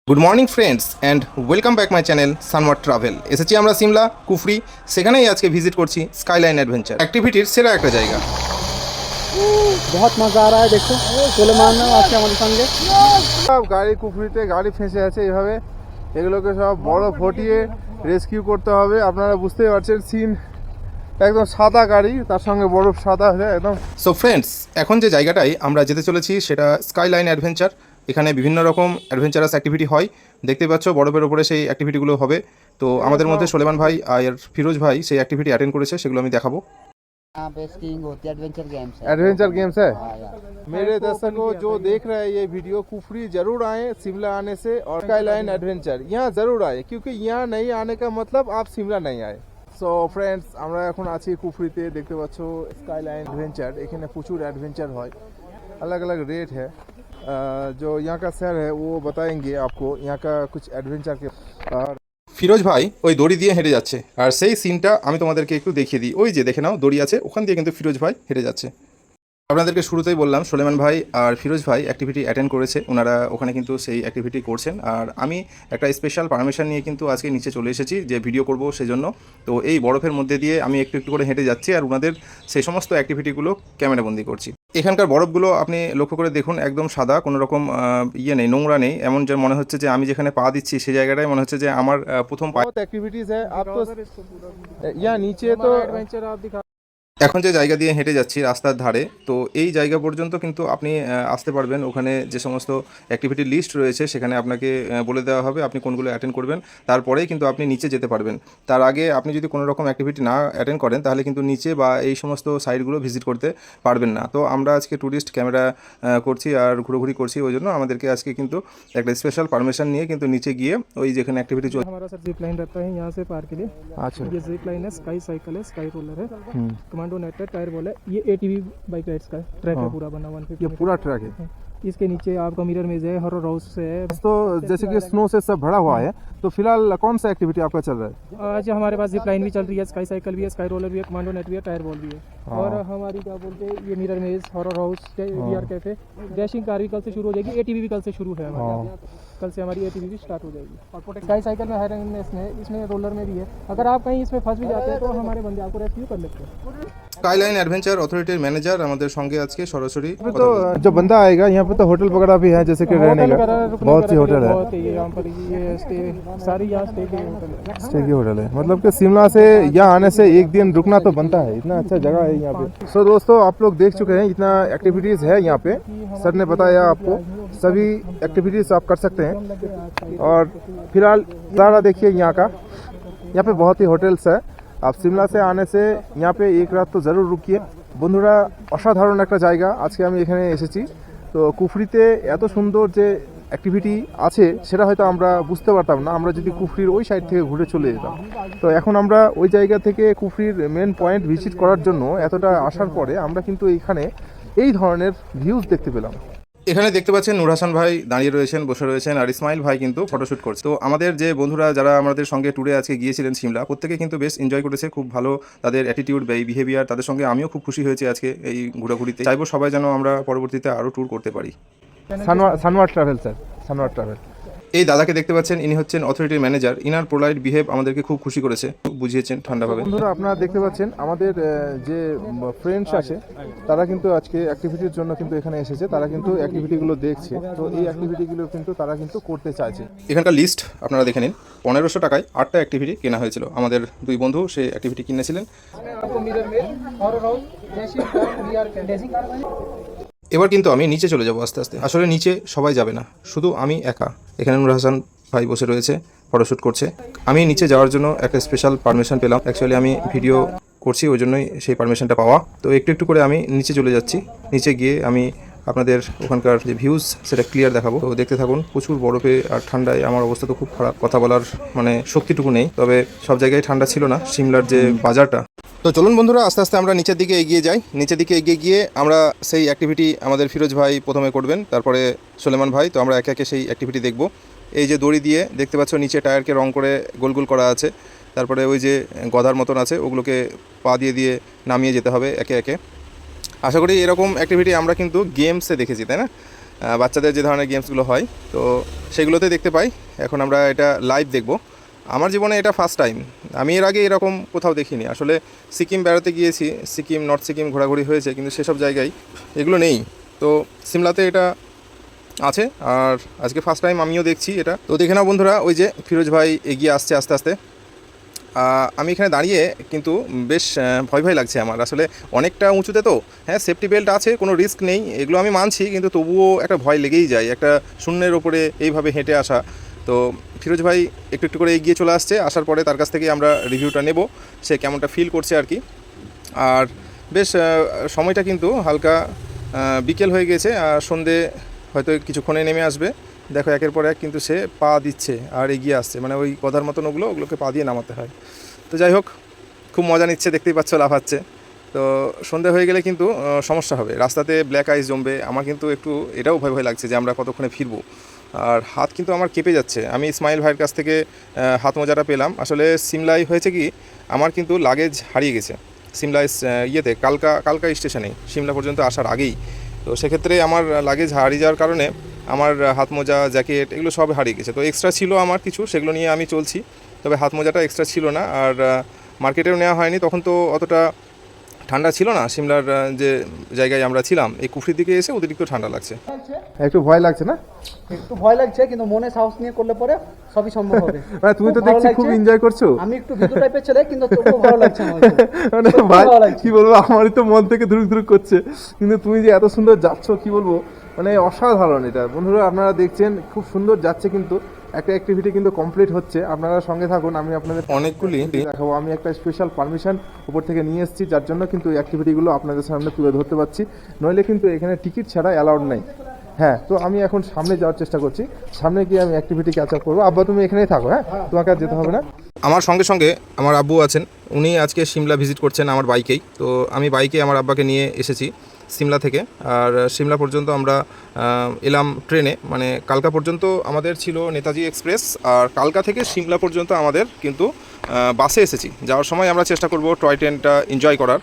Good morning friends and welcome back my channel সানওয়াট travel. এসেছি আমরা সিমলা কুফরি, সেখানেই আজকে ভিজিট করছি স্কাইলাইন অ্যাডভেঞ্চার, অ্যাক্টিভিটির সেরা একটা জায়গা। बहुत मजा आ रहा है। देखो সুলেমান আছে আমাদের সঙ্গে। সব গাড়ি কুফরিতে গাড়ি ফেঁসে আছে, এইভাবে এগুলোকে সব বড় ফটিয়ে রেস্কিউ করতে হবে। আপনারা বুঝতেই পারছেন, সিন একদম সাদা গাড়ি, তার সঙ্গে বরফ সাদা হয়ে একদম। সো ফ্রেন্ডস, এখন যে জায়গাটায় আমরা যেতে চলেছি সেটা স্কাইলাইন অ্যাডভেঞ্চার। এখানে বিভিন্ন রকম অ্যাডভেঞ্চারাস অ্যাক্টিভিটি হয়, দেখতে পাচ্ছ বরফের ওপরে সেই অ্যাক্টিভিটিগুলো হবে। তো আমাদের মধ্যে সোলেমান ভাই আর ফিরোজ ভাই সেই অ্যাক্টিভিটি অ্যাটেন্ড করেছে, সেগুলো আমি দেখাবো। यहाँ पे स्कीइंग होती है, एडवेंचर गेम्स है। एडवेंचर गेम्स है। हाँ यार। मेरे दर्शकों जो देख रहे हैं ये वीडियो, कुफरी जरूर आए शिमला आने से, और स्काईलाइन एडवेंचर यहाँ जरूर आए, क्योंकि यहाँ नहीं आने का मतलब आप शिमला नहीं आए। সো ফ্রেন্ডস, আমরা এখন আছি কুফরিতে, দেখতে পাচ্ছ स्काईलाइन एडवेंचर। এখানে প্রচুর অ্যাডভেঞ্চার হয়, अलग अलग रेट है। जो यहाँ का सर है वो बताएंगे आपको यहाँ का कुछ एडवेंचर के। और ফিরোজ ভাই ওই দড়ি দিয়ে হেঁটে যাচ্ছে, আর সেই সিনটা আমি তোমাদেরকে একটু দেখিয়ে দিই। ওই যে দেখে নাও, দড়ি আছে, ওখান দিয়ে কিন্তু ফিরোজ ভাই হেঁটে যাচ্ছে। আপনাদেরকে শুরুতেই বললাম সোলেমান ভাই আর ফিরোজ ভাই অ্যাক্টিভিটি অ্যাটেন্ড করেছে, ওনারা ওখানে কিন্তু সেই অ্যাক্টিভিটি করছেন। আর আমি একটা স্পেশাল পারমিশন নিয়ে কিন্তু আজকে নিচে চলে এসেছি যে ভিডিও করব সেজন্য। তো এই বরফের মধ্যে দিয়ে আমি একটু একটু করে হেঁটে যাচ্ছি, আর ওনাদের সেই সমস্ত অ্যাক্টিভিটিগুলো ক্যামেরাবন্দি করছি। এখানকার বরফগুলো আপনি লক্ষ্য করে দেখুন, একদম সাদা, কোনো রকম ইয়ে নেই, নোংরা নেই। এমন যে মনে হচ্ছে যে আমি যেখানে পা দিচ্ছি সেই জায়গাটায় মনে হচ্ছে যে আমার প্রথম পা। बहुत एक्टिविटीज है आपको यहाँ नीचे तो एडवेंचर आप दिखा। এখন যে জায়গা দিয়ে হেঁটে যাচ্ছি রাস্তার ধারে, তো এই জায়গা পর্যন্ত কিন্তু আপনি আসতে পারবেন। ওখানে যে সমস্ত অ্যাক্টিভিটি লিস্ট রয়েছে সেখানে আপনাকে বলে দেওয়া হবে আপনি কোনগুলো অ্যাটেন্ড করবেন, তারপরেই কিন্তু আপনি নিচে যেতে পারবেন। তার আগে আপনি যদি কোনো রকম অ্যাক্টিভিটি না অ্যাটেন্ড করেন তাহলে কিন্তু নিচে বা এই সমস্ত সাইটগুলো ভিজিট করতে পারবেন না। তো আমরা আজকে ট্যুরিস্ট ক্যামেরা করছি আর ঘুরোঘুরি করছি, ওই জন্য আমাদেরকে আজকে কিন্তু একটা স্পেশাল পারমিশন নিয়ে কিন্তু নিচে গিয়ে ওই যেখানে অ্যাক্টিভিটি চলছে। हमारा सर जिप लाइन रहता है यहाँ से पार के लिए। अच्छा। ये जिप लाइन है, स्काई साइकिल है, स्काई रोलर है, कमांडो नेट है, टायर बॉल है। ये एटीवी बाइक राइड्स का ट्रैक है पूरा बना 150 ये पूरा ट्रैक है। इसके नीचे आपका मिरर मेज है, हॉरर हाउस है। तो जैसे कि स्नो से सब भरा हुआ है, तो फिलहाल कौन सा एक्टिविटी आपका चल रहा है? आज हमारे पास जिप लाइन भी चल रही है, स्काई साइकिल भी है, स्काई रोलर भी है, कमांडो नेट भी है, टायर बॉल भी है। और हमारी क्या बोलते हैं, ये मिरर मेज, horror house, VR cafe, dashing car भी कल से शुरू हो जाएगी। एटीवी भी कल से शुरू है हमारे यहाँ। कल से हमारी एटीवी भी स्टार्ट हो जाएगी। और स्काई साइकिल में हायरनेस में, इसमें रोलर में भी है। अगर आप कहीं इसमें फंस भी जाते हैं तो हमारे बंदे आपको रेस्क्यू कर लेते हैं। স্কাইলাইন অ্যাডভেঞ্চার অথরিটির ম্যানেজার আমাদের সঙ্গে আজকে সরাসরি यहाँ पे तो जो बंदा आएगा यहाँ पे तो होटल वगैरह भी है, जैसे कि रहने का बहुत सी होटल है, बहुत है यहाँ पर, ये स्टे सारी यहाँ स्टे के होटल है। स्टे की होटल है। मतलब कि शिमला से यहाँ आने से एक दिन रुकना तो बनता है, इतना अच्छा जगह है यहाँ पे। सो दोस्तों, आप लोग देख चुके हैं इतना एक्टिविटीज है यहाँ पे, सर ने बताया आपको सभी एक्टिविटीज आप कर सकते हैं। और फिलहाल नज़ारा देखिए यहाँ का, यहाँ पे बहुत ही होटल्स है। आप शिमला से आने से यहाँ पे एक रात तो ज़रूर रुकिए। বন্ধুরা, অসাধারণ একটা জায়গা। আজকে আমি এখানে এসেছি, তো কুফরিতে এত সুন্দর যে অ্যাক্টিভিটি আছে সেটা হয়তো আমরা বুঝতে পারতাম না আমরা যদি কুফরির ওই সাইড থেকে ঘুরে চলে যেতাম। তো এখন আমরা ওই জায়গা থেকে কুফরির মেন পয়েন্ট ভিজিট করার জন্য এতটা আসার পরে আমরা কিন্তু এইখানে এই ধরনের ভিউজ দেখতে পেলাম। এখানে দেখতে পাচ্ছেন নূর হাসান ভাই দাঁড়িয়ে রয়েছেন, বসে রয়েছেন, আর ইসমাইল ভাই কিন্তু ফটোশ্যুট করছে। তো আমাদের যে বন্ধুরা যারা আমাদের সঙ্গে ট্যুরে আজকে গিয়েছিলেন সিমলা, প্রত্যেকে কিন্তু বেশ এনজয় করেছে, খুব ভালো তাদের অ্যাটিটিউড বা এই বিহেভিয়ার, তাদের সঙ্গে আমিও খুব খুশি হয়েছি আজকে এই ঘোরাঘুরিতে। চাইবো সবাই যেন আমরা পরবর্তীতে আরও ট্যুর করতে পারি। সানওয়াট ট্রাভেল স্যার, সানওয়াট ট্রাভেল। এই দাদাকে দেখতে পাচ্ছেন, ইনি হচ্ছেন অথরিটির ম্যানেজার। ইনার পোলাইট বিহেভ আমাদেরকে খুব খুশি করেছে, বুঝিয়েছেন ঠান্ডাভাবে। বন্ধুরা, আপনারা দেখতে পাচ্ছেন আমাদের যে ফ্রেন্ডস আছে তারা কিন্তু আজকে অ্যাক্টিভিটির জন্য কিন্তু এখানে এসেছে, তারা কিন্তু অ্যাক্টিভিটিগুলো দেখছে। তো এই অ্যাক্টিভিটিগুলো কিন্তু তারা কিন্তু করতে চাইছে। এখানকার লিস্ট আপনারা দেখে নিন। 1500 টাকায় 8টা অ্যাক্টিভিটি কেনা হয়েছিল। আমাদের দুই বন্ধু সেই অ্যাক্টিভিটি কিনেছিলেন। এবার কিন্তু আমি নিচে চলে যাব আস্তে আস্তে। আসলে নিচে সবাই যাবে না, শুধু আমি একা। এখানে নূর হাসান ভাই বসে রয়েছে, ফটোশ্যুট করছে। আমি নিচে যাওয়ার জন্য একটা স্পেশাল পারমিশন পেলাম। অ্যাকচুয়ালি আমি ভিডিও করছি, ওই জন্যই সেই পারমিশনটা পাওয়া। তো একটু একটু করে আমি নিচে চলে যাচ্ছি। নিচে গিয়ে আমি আপনাদের ওখানকার যে ভিউজ সেটা ক্লিয়ার দেখাবো। তো দেখতে থাকুন। প্রচুর বরফে আর ঠান্ডায় আমার অবস্থা তো খুব খারাপ, কথা বলার মানে শক্তিটুকু নেই। তবে সব জায়গায় ঠান্ডা ছিল না, সিমলার যে বাজারটা। তো চলুন বন্ধুরা, আস্তে আস্তে আমরা নিচের দিকে এগিয়ে যাই। নিচের দিকে এগিয়ে গিয়ে আমরা সেই অ্যাক্টিভিটি আমাদের ফিরোজ ভাই প্রথমে করবেন, তারপরে সোলেমান ভাই। তো আমরা একে একে সেই অ্যাক্টিভিটি দেখব। এই যে দড়ি দিয়ে দেখতে পাচ্ছ নিচে টায়ারকে রং করে গোল গোল করা আছে, তারপরে ওই যে গধার মতন আছে, ওগুলোকে পা দিয়ে দিয়ে নামিয়ে যেতে হবে একে একে। আশা করি এরকম অ্যাক্টিভিটি আমরা কিন্তু গেমসে দেখেছি, তাই না? বাচ্চাদের যে ধরনের গেমসগুলো হয়, তো সেগুলোতে দেখতে পাই। এখন আমরা এটা লাইভ দেখব। আমার জীবনে এটা ফার্স্ট টাইম, আমি এর আগে এরকম কোথাও দেখিনি। আসলে সিকিম বেড়াতে গিয়েছি, সিকিম নর্থ সিকিম ঘোরাঘুরি হয়েছে, কিন্তু সেসব জায়গায় এগুলো নেই। তো সিমলাতে এটা আছে, আর আজকে ফার্স্ট টাইম আমিও দেখছি এটা। তো দেখে নাও বন্ধুরা, ওই যে ফিরোজ ভাই এগিয়ে আসছে আস্তে আস্তে। আমি এখানে দাঁড়িয়ে কিন্তু বেশ ভয় ভয় লাগছে আমার, আসলে অনেকটা উঁচুতে তো। হ্যাঁ, সেফটি বেল্ট আছে, কোনো রিস্ক নেই, এগুলো আমি মানছি, কিন্তু তবুও একটা ভয় লেগেই যায়, একটা শূন্যের ওপরে এইভাবে হেঁটে আসা। তো ফিরোজ ভাই একটু একটু করে এগিয়ে চলে আসছে, আসার পরে তার কাছ থেকে আমরা রিভিউটা নেব, সে কেমনটা ফিল করছে আর কি। আর বেশ সময়টা কিন্তু হালকা বিকেল হয়ে গেছে, আর সন্ধে হয়তো কিছুক্ষণে নেমে আসবে। দেখো একের পর এক কিন্তু সে পা দিচ্ছে আর এগিয়ে আসছে, মানে ওই গধার মতন ওগুলোকে পা দিয়ে নামাতে হয়। তো যাই হোক, খুব মজা নিচ্ছে, দেখতেই পাচ্ছ লাফাচ্ছে। তো সন্ধে হয়ে গেলে কিন্তু সমস্যা হবে, রাস্তাতে ব্ল্যাক আইস জমবে। আমার কিন্তু একটু এটাও ভয় ভয় লাগছে যে আমরা কতক্ষণে ফিরবো। আর হাত কিন্তু আমার কেঁপে যাচ্ছে। আমি ইসমাইল ভাইয়ের কাছ থেকে হাত মোজাটা পেলাম। আসলে সিমলায় হয়েছে কি, আমার কিন্তু লাগেজ হারিয়ে গেছে সিমলায় ইয়েতে কালকা স্টেশনে, সিমলা পর্যন্ত আসার আগেই। তো সেক্ষেত্রে আমার লাগেজ হারিয়ে যাওয়ার কারণে আমার হাত মোজা, জ্যাকেট এগুলো সব হারিয়ে গেছে। তো এক্সট্রা ছিল আমার কিছু, সেগুলো নিয়ে আমি চলছি। তবে হাত মোজাটা এক্সট্রা ছিল না, আর মার্কেটেও নেওয়া হয়নি, তখন তো অতটা ঠান্ডা ছিল না। সিমলার যে জায়গায় আমরা ছিলাম, এই কুফরির দিকে এসে অতিরিক্ত ঠান্ডা লাগছে। একটু ভয় লাগছে না? একটু ভয় লাগছে, কিন্তু মনে সাহস নিয়ে করলে পরে সবই সম্ভব হবে। মানে তুমি তো খুব ভালো দেখছি খুব লাগছে। এনজয় করছো। আমি একটু ভীতু টাইপের ছেলে, কিন্তু তবুও ভালো লাগছে আমার। মানে সত্যি ভাই ভালো লাগছে। কি বলবো, আমারই তো মন থেকে ধুরুক ধুরুক করছে, কিন্তু তুমি যে এত সুন্দর যাচ্ছ কি বলবো, মানে অসাধারণ। এটা বন্ধুরা আপনারা দেখছেন খুব সুন্দর যাচ্ছে, কিন্তু একটা অ্যাক্টিভিটি কিন্তু কমপ্লিট হচ্ছে। আপনারা সঙ্গে থাকুন, আমি আপনাদের অনেকগুলি দেখাবো। আমি একটা স্পেশাল পারমিশন উপর থেকে নিয়ে এসেছি, যার জন্য কিন্তু এই অ্যাক্টিভিটিগুলো আপনাদের সামনে তুলে ধরতে পারছি, নইলে কিন্তু এখানে টিকিট ছাড়া অ্যালাউড নেই। হ্যাঁ, তো আমি এখন সামনে যাওয়ার চেষ্টা করছি, সামনে গিয়ে আমি অ্যাক্টিভিটি ক্যাচ আপ করবো। আব্বা তুমি এখানেই থাকো, হ্যাঁ, তোমাকে আর যেতে হবে না। আমার সঙ্গে সঙ্গে আমার আব্বু আছেন, উনি আজকে সিমলা ভিজিট করছেন আমার বাইকেই। তো আমি বাইকে আমার আব্বাকে নিয়ে এসেছি সিমলা থেকে, আর সিমলা পর্যন্ত আমরা এলাম ট্রেনে। মানে কালকা পর্যন্ত আমাদের ছিল নেতাজি এক্সপ্রেস, আর কালকা থেকে সিমলা পর্যন্ত আমাদের কিন্তু বাসে এসেছি। যাওয়ার সময় আমরা চেষ্টা করব টয় ট্রেনটা এনজয় করার।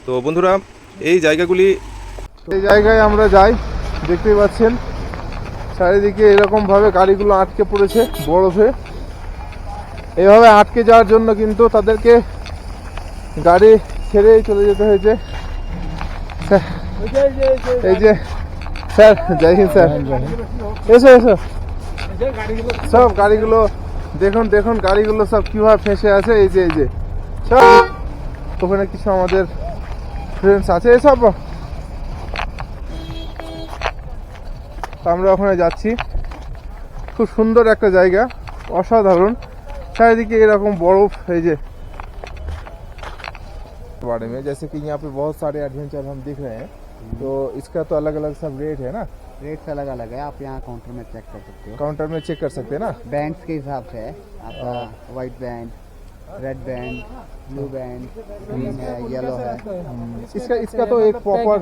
তো বন্ধুরা, এই জায়গাগুলি, এই জায়গায় আমরা যাই, দেখতেই পাচ্ছেন চারিদিকে এরকমভাবে গাড়িগুলো আটকে পড়েছে বরফে। এইভাবে আটকে যাওয়ার জন্য কিন্তু তাদেরকে গাড়ি ছেড়েই চলে যেতে হয়েছে। এই যে স্যার, জয় হিন্দ স্যার, এসো এসো। সব গাড়িগুলো দেখুন দেখুন, গাড়িগুলো সব কীভাবে ফেঁসে আছে। এই যে সব ওখানে কিছু আমাদের ফ্রেন্ডস আছে, এসব আমরা ওখানে যাচ্ছি। খুব সুন্দর একটা জায়গা, অসাধারণ, চারিদিকে এরকম বরফ। এই যে बारे में जैसे कि यहाँ पे बहुत सारे एडवेंचर हम दिख रहे हैं, तो इसका तो अलग अलग सब रेट है ना? रेट अलग अलग है, आप यहाँ काउंटर में चेक कर सकते हो। काउंटर में चेक कर सकते हैं ना? बैंड के हिसाब से है आपका, white band, red band, blue band, green है, येलो है। इसका तो एक प्रॉपर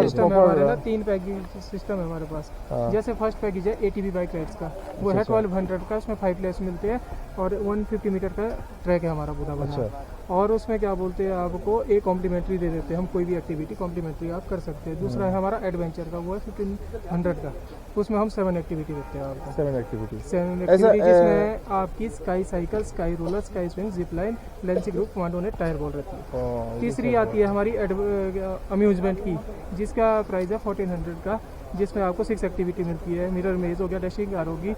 सिस्टम है हमारे ना, 3 पैकेज सिस्टम है हमारे पास। जैसे फर्स्ट पैकेज है ATV बाइक राइड्स का, वो है 1200 का, उसमें 5 लेस मिलते हैं और 150 मीटर का ट्रैक है हमारा पूरा बना। और उसमें क्या बोलते हैं, आपको एक कॉम्प्लीमेंट्री दे देते हैं हम, कोई भी एक्टिविटी कॉम्प्लीमेंट्री आप कर सकते हैं। दूसरा है हमारा एडवेंचर का, वो है 1500 का, उसमें हम 7 एक्टिविटी देते हैं आपको। 7 एक्टिविटी 7 एक्टिविटी जिसमें आपकी sky cycle, sky roller, sky swing, zip line, लेंसी group, commando net, tyre ball रहती है। तीसरी आती है हमारी अम्यूजमेंट की, जिसका प्राइस है 1400 का, जिसमें आपको 6 एक्टिविटी मिलती है। मिरर मेज हो गया, डैशिंग कार होगी,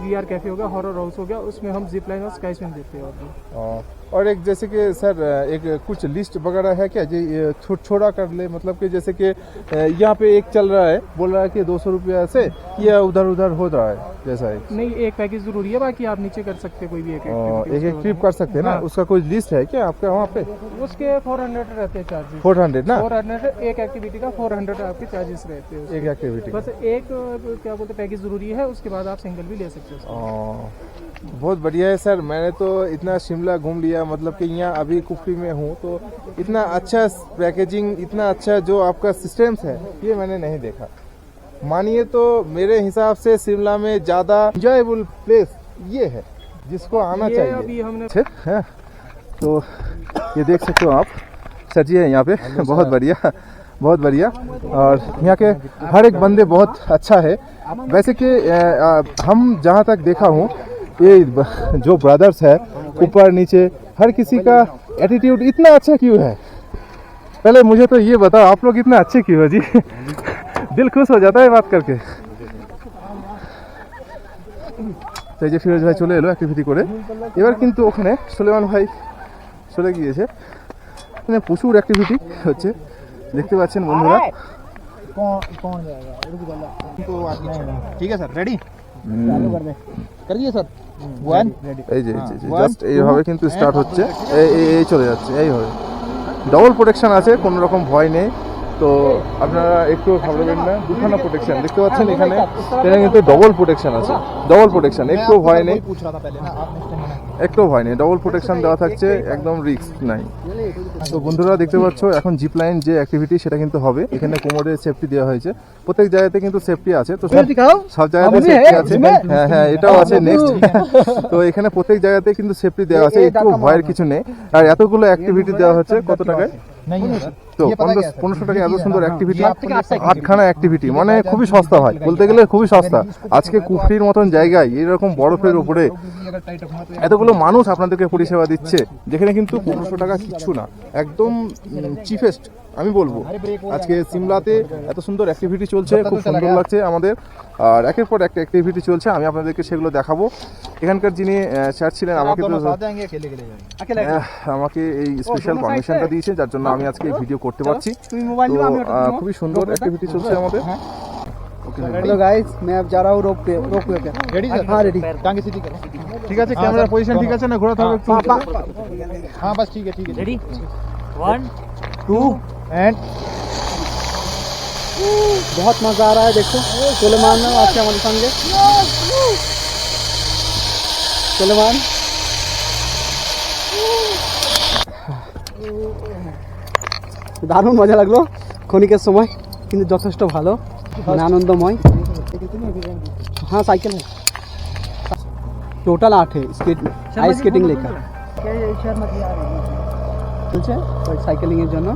VR कैफे होगा, हॉरर हाउस हो गया, उसमें हम जिप लाइन और स्काई स्विंग देते हैं। और एक जैसे कि सर एक कुछ लिस्ट वगैरह है क्या, जो छोटा कर ले, मतलब कि जैसे कि यहाँ पे एक चल रहा है, बोल रहा है कि 200 रुपया से, या उधर उधर हो रहा है जैसा है? नहीं, एक पैकेज जरूरी है, बाकी आप नीचे कर सकते हैं कोई भी एक एक ट्रिप कर सकते हैं ना? उसका कोई लिस्ट है क्या आपका वहाँ पे? उसके 400 रहते हैं चार्जेस। 400 ना? 400 एक एक्टिविटी का 400 आपके चार्जेस रहते हैं उसके। एक एक्टिविटी बस एक क्या बोलते पैकेज जरूरी है, उसके बाद आप सिंगल भी ले सकते हो। बहुत बढ़िया है सर। मैंने तो इतना शिमला घूम लिया, मतलब कि यहाँ अभी कुफरी में हूँ, तो इतना अच्छा पैकेजिंग, इतना अच्छा जो आपका सिस्टम्स है, ये मैंने नहीं देखा। मानिए तो मेरे हिसाब से शिमला में ज़्यादा इंजॉयबल प्लेस ये है, जिसको आना ये चाहिए। अभी हमने है तो ये देख सकते हो आप, सर जी है यहाँ पे, बहुत बढ़िया। बहुत बढ़िया। और यहाँ के हर एक बंदे बहुत अच्छा है। वैसे कि हम जहाँ तक देखा हूँ ये जो ब्रदर्स है ऊपर नीचे हर किसी का एटीट्यूड इतना अच्छा क्यों है? पहले मुझे तो ये बताओ आप लोग इतना अच्छे क्यों हो जी? दिल खुश हो जाता है बात करके। তো এই যে ফিরোজ ভাই চলে এলো অ্যাক্টিভিটি করে। এবার কিন্তু ওখানে সুলেমান ভাই চলে গিয়েছে। এখানে প্রচুর অ্যাক্টিভিটি হচ্ছে দেখতে পাচ্ছেন বন্ধুরা। ठीक है सर रेडी चालू कर दे कर दिए सर 1 এই যে জাস্ট এইভাবে কিন্তু স্টার্ট হচ্ছে। এই চলে যাচ্ছে এইভাবে। ডবল প্রোটেকশন আছে, কোনো রকম ভয় নেই। তো আপনারা একটু ঘাবড়াবেন না, দুখানা প্রোটেকশন দেখতে পাচ্ছেন এখানে। এখানে কিন্তু ডবল প্রোটেকশন আছে, ডবল প্রোটেকশন, একটু ভয় নেই, पूछ रहा था पहले ना आपने একটু ভয় নেই। ডবল প্রোটেকশন দেওয়া থাকছে, একদম রিস্ক নাই। তো বন্ধুরা দেখতে পাচ্ছ এখন জিপ লাইন যে অ্যাক্টিভিটি সেটা কিন্তু হবে। এখানে কোমরে সেফটি দেওয়া হয়েছে, প্রত্যেক জায়গাতে কিন্তু সেফটি আছে। তো সব জায়গাতে সেফটি আছে, হ্যাঁ হ্যাঁ এটাও আছে নেক্সট। তো এখানে প্রত্যেক জায়গাতে কিন্তু সেফটি দেওয়া আছে, একটু ভয়ের কিছু নেই। আর এতগুলো অ্যাক্টিভিটি দেওয়া হচ্ছে কত টাকায়? তো 1500 টাকা এত সুন্দর অ্যাক্টিভিটি, 8খানা অ্যাক্টিভিটি, মানে খুবই সস্তা ভাই, বলতে গেলে খুবই সস্তা। আজকে কুফরির মতন জায়গায় এরকম বরফের উপরে এতগুলো মানুষ আপনাদেরকে পরিষেবা দিচ্ছে, যেখানে কিন্তু 1500 টাকা কিচ্ছু না, একদম চিফেস্ট আমি বলবো। আজকে সিমলাতে এত সুন্দর অ্যাক্টিভিটি চলছে, খুব সুন্দর লাগছে আমাদের। আর একের পর একটা অ্যাক্টিভিটি চলছে, আমি আপনাদেরকে সেগুলো দেখাবো। এখানকার যিনি স্যার ছিলেন আমাকে এই স্পেশাল পারমিশনটা দিয়েছে, যার জন্য আমি আজকে এই ভিডিও করতে পারছি। তো খুবই সুন্দর অ্যাক্টিভিটি চলছে আমাদের। हेलो गाइस मैं अब जा रहा हूँ रोप पे रेडी सर हाँ रेडी टांगे सीधी करो ঠিক আছে, ক্যামেরার পজিশন ঠিক আছে না? ঘোরাতে হবে একটু। हाँ बस ठीक है रेडी 1 2 एंड बहुत मजा आ रहा है। देखो सुलेमान आज हमारे संगे सुलेमान দারুণ মজা লাগলো ক্ষণিকের সময়, কিন্তু যথেষ্ট ভালো মানে আনন্দময়। हाँ साइकिल है टोटल 8 है स्केट आइस स्केटिंग लेकर चलছে সাইকেলিং এর জন্য।